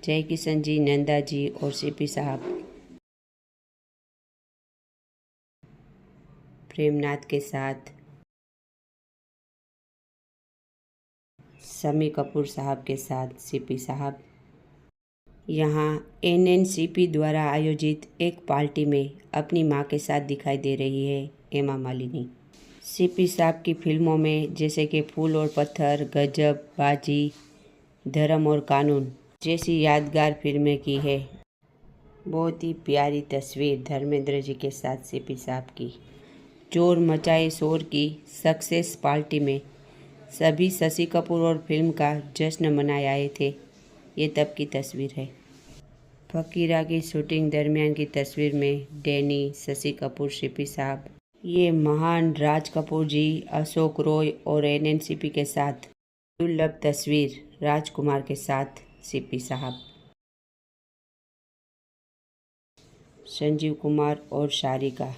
जय किशन जी, नंदा जी और सीपी साहब प्रेमनाथ के साथ, शम्मी कपूर साहब के साथ सीपी साहब यहाँ एनएनसीपी द्वारा आयोजित एक पार्टी में अपनी मां के साथ दिखाई दे रही है हेमा मालिनी। सीपी साहब की फिल्मों में जैसे कि फूल और पत्थर, गजब, बाजी, धर्म और कानून जैसी यादगार फिल्में की है। बहुत ही प्यारी तस्वीर धर्मेंद्र जी के साथ सीपी साहब की। चोर मचाए शोर की सक्सेस पार्टी में सभी शशि कपूर और फिल्म का जश्न मनाए आए थे। ये तब की तस्वीर है। फकीरा की शूटिंग दरमियान की तस्वीर में डैनी, शशि कपूर, सीपी साहब, ये महान राज कपूर जी, अशोक रॉय और एनएनसीपी के साथ दुर्लभ तस्वीर राजकुमार के साथ सीपी साहब, संजीव कुमार और शारिका,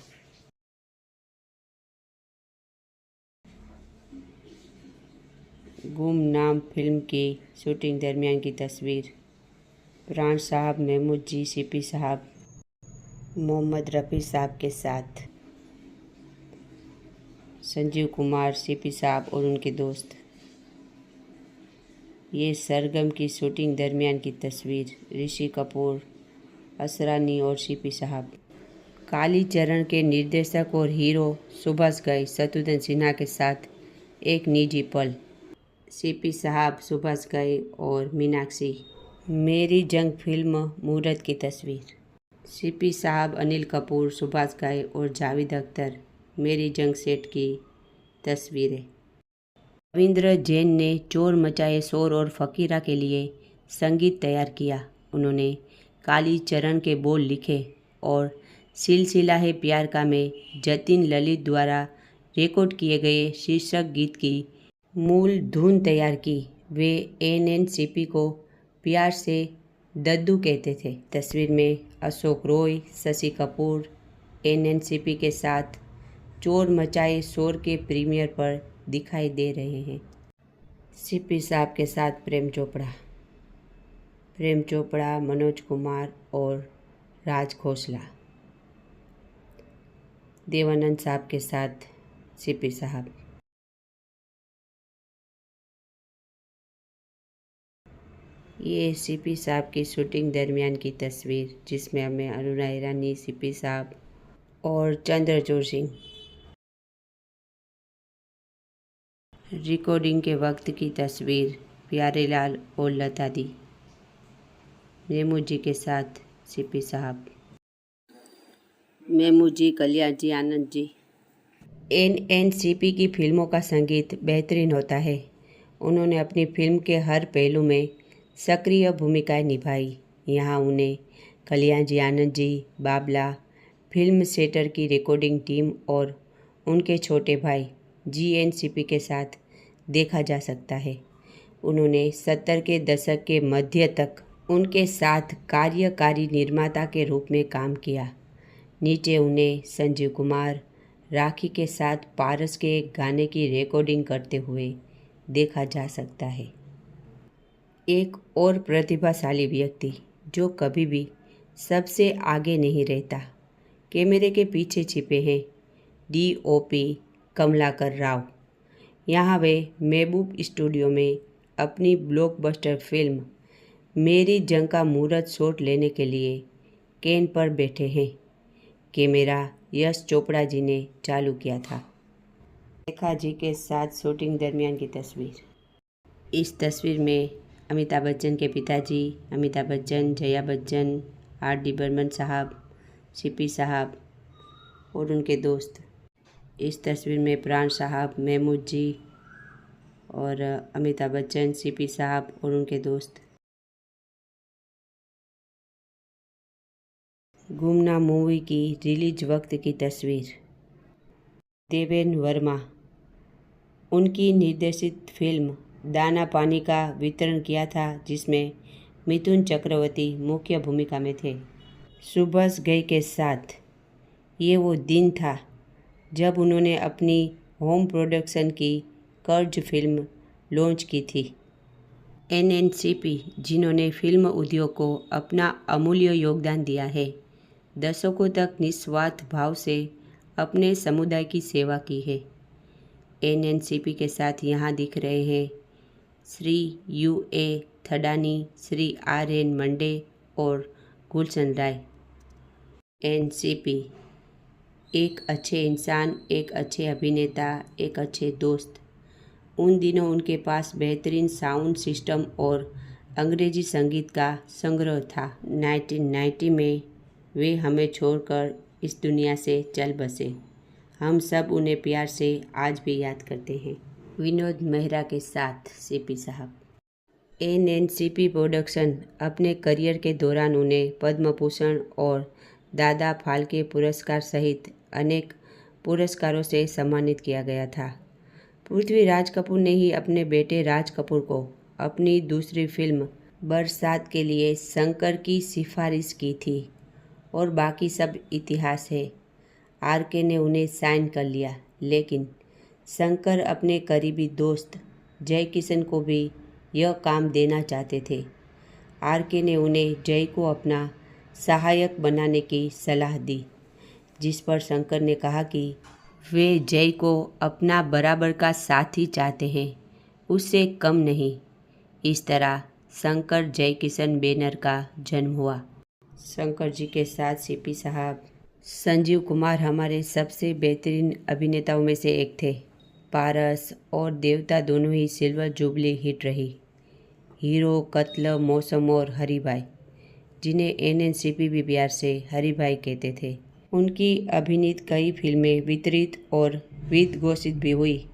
गुमनाम फिल्म की शूटिंग दरमियान की तस्वीर प्राण साहब, महमूद जी, सीपी साहब, मोहम्मद रफ़ी साहब के साथ, संजीव कुमार, सीपी साहब और उनके दोस्त। ये सरगम की शूटिंग दरमियान की तस्वीर ऋषि कपूर, असरानी और सीपी साहब। कालीचरण के निर्देशक और हीरो सुभाष घई शत्रुघ्न सिन्हा के साथ एक निजी पल, सीपी साहब, सुभाष घई और मीनाक्षी। मेरी जंग फिल्म मुहूर्त की तस्वीर, सीपी साहब, अनिल कपूर, सुभाष घई और जावेद अख्तर। मेरी जंग सेट की तस्वीरें। रविंद्र जैन ने चोर मचाए शोर और फकीरा के लिए संगीत तैयार किया। उन्होंने कालीचरण के बोल लिखे और सिलसिला है प्यार का में जतिन ललित द्वारा रिकॉर्ड किए गए शीर्षक गीत की मूल धुन तैयार की। वे एनएनसीपी को प्यार से दद्दू कहते थे। तस्वीर में अशोक रॉय, शशि कपूर एनएनसीपी के साथ चोर मचाए शोर के प्रीमियर पर दिखाई दे रहे हैं। सीपी साहब के साथ प्रेम चोपड़ा, मनोज कुमार और राज खोसला। देवानंद साहब के साथ सीपी साहब। ये सीपी साहब की शूटिंग दरमियान की तस्वीर जिसमें हमें अरुणा ईरानी, सीपी साहब और चंद्रचूड़ सिंह। रिकॉर्डिंग के वक्त की तस्वीर प्यारेलाल और लता दी। महमूद जी के साथ सीपी साहब, महमूद जी, कल्याण जी, आनंद जी। एनएनसीपी की फिल्मों का संगीत बेहतरीन होता है। उन्होंने अपनी फिल्म के हर पहलू में सक्रिय भूमिकाएं निभाई। यहाँ उन्हें कल्याण जी, आनंद जी, बाबला, फिल्म सेटर की रिकॉर्डिंग टीम और उनके छोटे भाई जीएनसीपी के साथ देखा जा सकता है। उन्होंने 70 के दशक के मध्य तक उनके साथ कार्यकारी निर्माता के रूप में काम किया। नीचे उन्हें संजीव कुमार, राखी के साथ पारस के गाने की रिकॉर्डिंग करते हुए देखा जा सकता है। एक और प्रतिभाशाली व्यक्ति जो कभी भी सबसे आगे नहीं रहता, कैमरे के पीछे छिपे हैं, डीओपी कमलाकर राव। यहाँ वे महबूब स्टूडियो में अपनी ब्लॉकबस्टर फिल्म मेरी जंग का मुहूर्त शॉट लेने के लिए कैन पर बैठे हैं। कैमरा यश चोपड़ा जी ने चालू किया था। रेखा जी के साथ शूटिंग दरमियान की तस्वीर। इस तस्वीर में अमिताभ बच्चन के पिताजी, अमिताभ बच्चन, जया बच्चन, आर.डी. बर्मन साहब, सीपी साहब और उनके दोस्त। इस तस्वीर में प्राण साहब, महमूद जी और अमिताभ बच्चन, सीपी साहब और उनके दोस्त। गुमनाम मूवी की रिलीज वक्त की तस्वीर। देवेन वर्मा। उनकी निर्देशित फिल्म दाना पानी का वितरण किया था जिसमें मिथुन चक्रवर्ती मुख्य भूमिका में थे। सुभाष घई के साथ ये वो दिन था जब उन्होंने अपनी होम प्रोडक्शन की कर्ज फिल्म लॉन्च की थी। एनएनसीपी, जिन्होंने फिल्म उद्योग को अपना अमूल्य योगदान दिया है, दशकों तक निस्वार्थ भाव से अपने समुदाय की सेवा की है। एनएनसीपी के साथ यहाँ दिख रहे हैं श्री यूए थडानी, श्री आरएन मंडे और गुलशन राय। एनसीपी एक अच्छे इंसान, एक अच्छे अभिनेता, एक अच्छे दोस्त। उन दिनों उनके पास बेहतरीन साउंड सिस्टम और अंग्रेजी संगीत का संग्रह था। 1990 में वे हमें छोड़कर इस दुनिया से चल बसे। हम सब उन्हें प्यार से आज भी याद करते हैं। विनोद मेहरा के साथ सीपी साहब। एनएनसीपी प्रोडक्शन अपने करियर के दौरान उन्हें पद्म भूषण और दादा फाल्के पुरस्कार सहित अनेक पुरस्कारों से सम्मानित किया गया था। पृथ्वीराज कपूर ने ही अपने बेटे राज कपूर को अपनी दूसरी फिल्म बरसात के लिए शंकर की सिफारिश की थी और बाकी सब इतिहास है। आरके ने उन्हें साइन कर लिया, लेकिन शंकर अपने करीबी दोस्त जय किशन को भी यह काम देना चाहते थे। आरके ने उन्हें जय को अपना सहायक बनाने की सलाह दी, जिस पर शंकर ने कहा कि वे जय को अपना बराबर का साथी चाहते हैं, उससे कम नहीं। इस तरह शंकर जय किशन बैनर का जन्म हुआ। शंकर जी के साथ सीपी साहब। संजीव कुमार हमारे सबसे बेहतरीन अभिनेताओं में से एक थे। पारस और देवता दोनों ही सिल्वर जुबली हिट रही। हीरो, कत्ल, मौसम और हरी भाई, जिन्हें एनएनसीपी भी प्यार से हरी भाई कहते थे। उनकी अभिनीत कई फिल्में वितरित और वित्त घोषित भी हुई।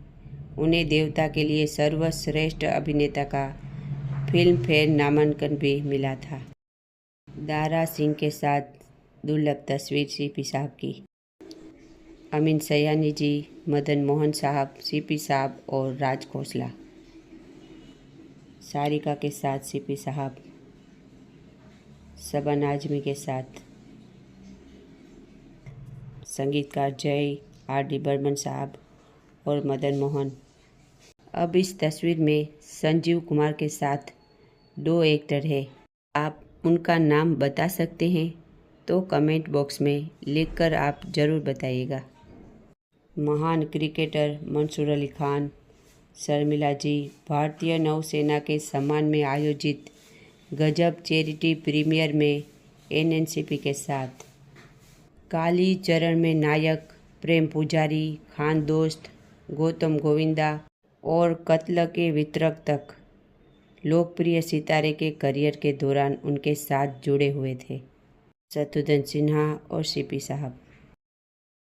उन्हें देवता के लिए सर्वश्रेष्ठ अभिनेता का फिल्म फेयर नामांकन भी मिला था। दारा सिंह के साथ दुर्लभ तस्वीर सीपी साहब की। अमीन सयानी जी, मदन मोहन साहब, सीपी साहब और राज खोसला। सारिका के साथ सीपी साहब। सबन आजमी के साथ संगीतकार जय, आर.डी. बर्मन साहब और मदन मोहन। अब इस तस्वीर में संजीव कुमार के साथ 2 एक्टर हैं। आप उनका नाम बता सकते हैं तो कमेंट बॉक्स में लिखकर आप ज़रूर बताइएगा। महान क्रिकेटर मंसूर अली खान, शर्मिला जी भारतीय नौसेना के सम्मान में आयोजित गजब चैरिटी प्रीमियर में एनएनसीपी के साथ। काली चरण में नायक प्रेम पुजारी, खान दोस्त, गौतम गोविंदा और कत्ल के वितरक तक लोकप्रिय सितारे के करियर के दौरान उनके साथ जुड़े हुए थे। शत्रुघ्न सिन्हा और सीपी साहब।